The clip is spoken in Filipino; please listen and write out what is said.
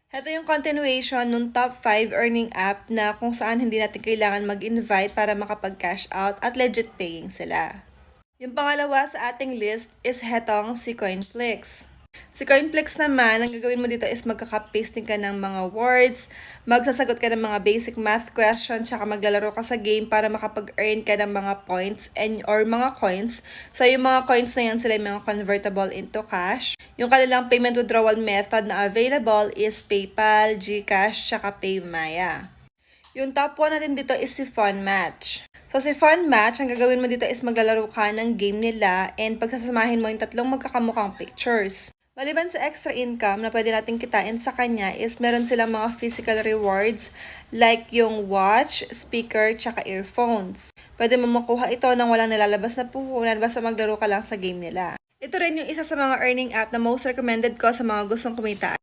Ito yung continuation nung top 5 earning app na kung saan hindi natin kailangan mag-invite para makapag-cash out at legit paying sila. Yung pangalawa sa ating list is hetong si Coinflix. Si Coinflix naman, ang gagawin mo dito is magkaka-pasting ka ng mga words, magsasagot ka ng mga basic math questions, saka maglalaro ka sa game para makapag-earn ka ng mga points or mga coins. So, yung mga coins na yan, sila yung mga convertible into cash. Yung kanilang payment withdrawal method na available is PayPal, GCash, saka PayMaya. Yung top 1 natin dito is si FunMatch. So, si FunMatch, ang gagawin mo dito is maglalaro ka ng game nila and pagsasamahin mo yung tatlong magkakamukhang pictures. Maliban sa extra income na pwede natin kitain sa kanya is meron silang mga physical rewards like yung watch, speaker, tsaka earphones. Pwede mo makuha ito nang walang nilalabas na puhunan basta maglaro ka lang sa game nila. Ito rin yung isa sa mga earning app na most recommended ko sa mga gustong kumita